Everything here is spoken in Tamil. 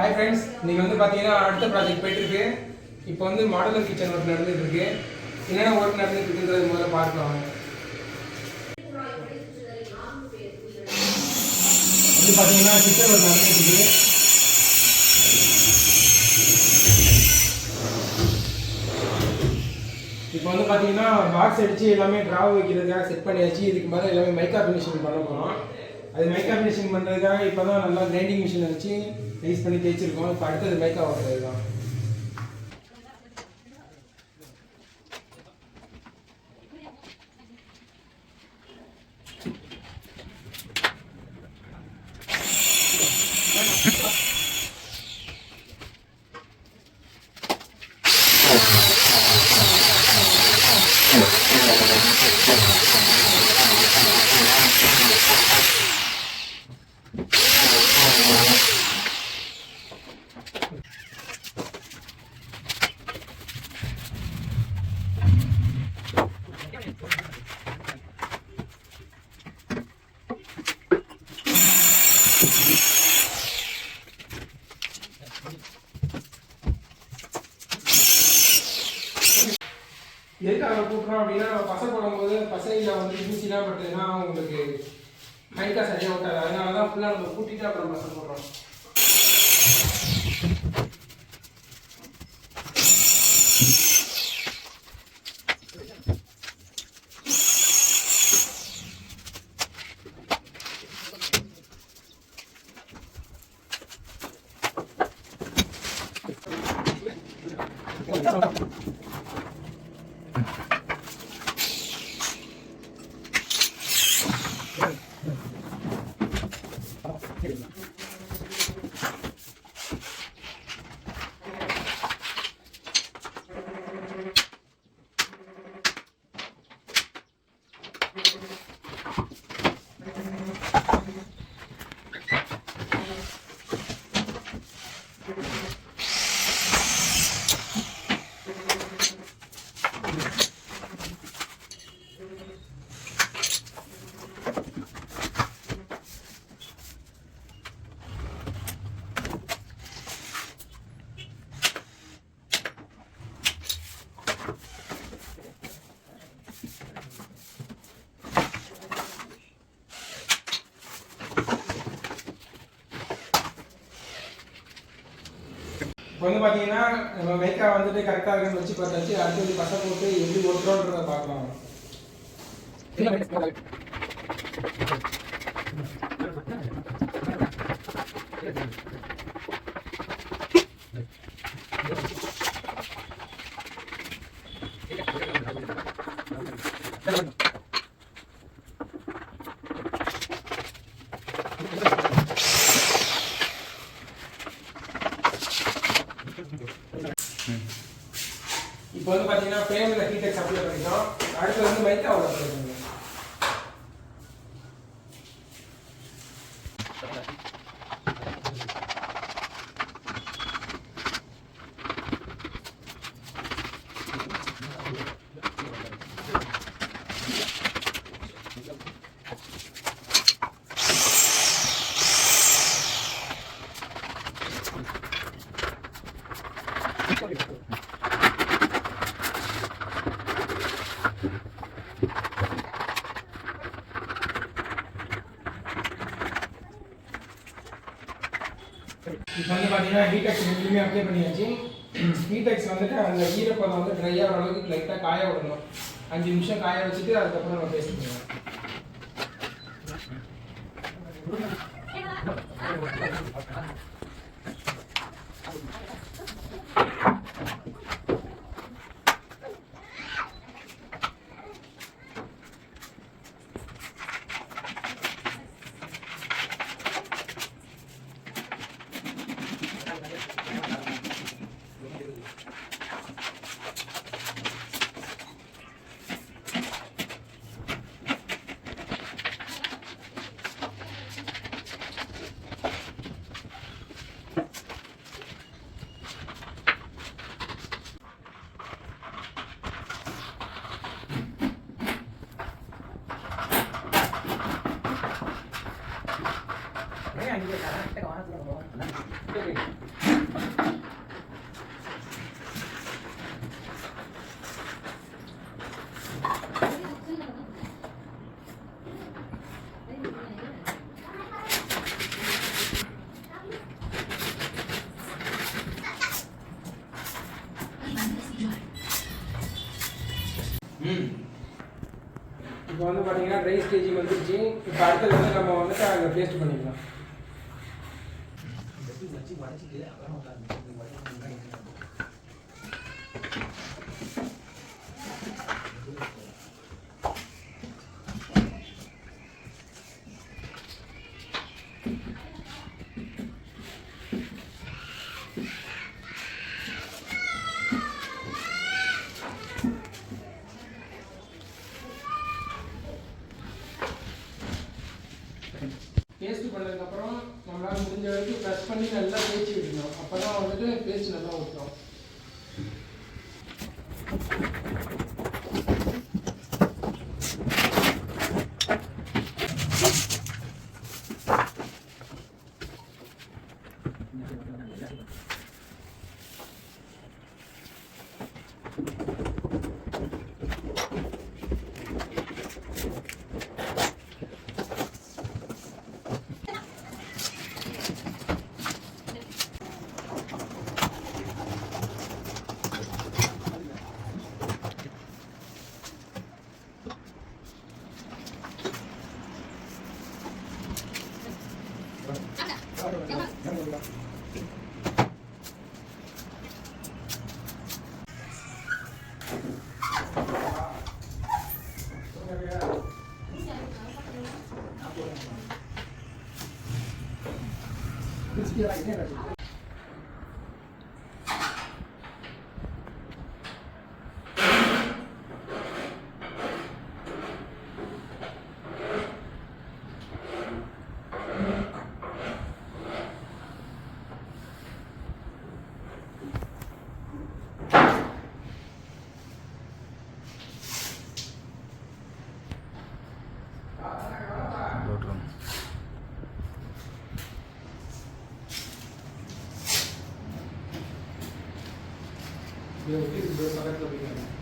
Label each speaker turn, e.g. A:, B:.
A: ஹாய் ஃப்ரெண்ட்ஸ், நீங்கள் வந்து பார்த்தீங்கன்னா அடுத்த ப்ராஜெக்ட் போயிட்டுருக்கு. இப்போ வந்து மாடுலர் கிச்சன் ஒர்க் நடந்துட்டு இருக்கு. என்னென்ன ஒர்க் நடந்துட்டு இருக்குன்றது முதல்ல பார்க்கலாம். வந்து பார்த்தீங்கன்னா கிச்சன் ஒர்க் நடந்துட்டு இருக்கு. இப்போ வந்து பார்த்தீங்கன்னா பாக்ஸ் அடித்து எல்லாமே ட்ராவ் வைக்கிறதுக்காக செட் பண்ணியாச்சு. இதுக்கு மேலே எல்லாமே மைக்கா ஃபினிஷிங் பண்ண போகிறோம். அது மைக்கா ஃபினிஷிங் பண்ணுறதுக்காக இப்போ தான் நல்லா கிரைண்டிங் மிஷினை வச்சு நைஸ் பண்ணி தேய்ச்சிருக்கோம். இப்போ அடுத்தது மைக்கா ஓட்டுறது தான். எதுக்காக கூட்டுறோம் அப்படின்னா, பசை போடும்போது பசையில் வந்து ஊசிலாம் பட்டுதுன்னா உங்களுக்கு மைக்கா சரியாக விட்டாது. அதனால தான் ஃபுல்லாக நம்ம கூட்டிட்டு அப்புறம் பசை போடுறோம். இப்போ வந்து பார்த்தீங்கன்னா நம்ம மைக்கா வந்துட்டு கரெக்டாக இருக்குன்னு வச்சு பார்த்தாச்சு. அடுத்தது பசை போட்டு எப்படி ஒட்டுறோன்றதை பார்க்கலாம். இப்போ வந்து பார்த்தீங்கன்னா ஃப்ரேமில் ஹீட்டெக்ஸ் அப்ளை பண்ணிட்டோம். அடுத்து வந்து மைக்காவில் அப்ளை பண்ணுவோம். இப்போ வந்து பார்த்தீங்கன்னா ஹீட்டெக்ஸ் ரெண்டுமே அப்ளை பண்ணியாச்சு. ஹீட்டெக்ஸ் வந்துட்டு அந்த ஈரப்பதம் வந்து ட்ரை ஆகிற அளவுக்கு லைட்டாக காய விடணும். 5 நிமிஷம் காய வச்சுட்டு அதுக்கப்புறம் நம்ம பேஸ்ட் பண்ணுவோம். Mấy anh kia cả cái đó nó cũng இப்போ வந்து பார்த்தீங்கன்னா ட்ரை ஸ்டேஜிங் வந்துருச்சு. இப்போ அடுத்தது வந்து நம்ம வந்துட்டு அங்கே பேஸ்ட் பண்ணிக்கலாம். பேஸ்ட் பண்ணதுக்கப்புறம் நம்மளால் முடிஞ்ச வரைக்கும் ப்ரெஸ் பண்ணி நல்லா தேய்ச்சி விடணும். அப்போ தான் வந்துட்டு பேஸ்ட் நல்லா ஊற்றும். Meu filho, meu salário também.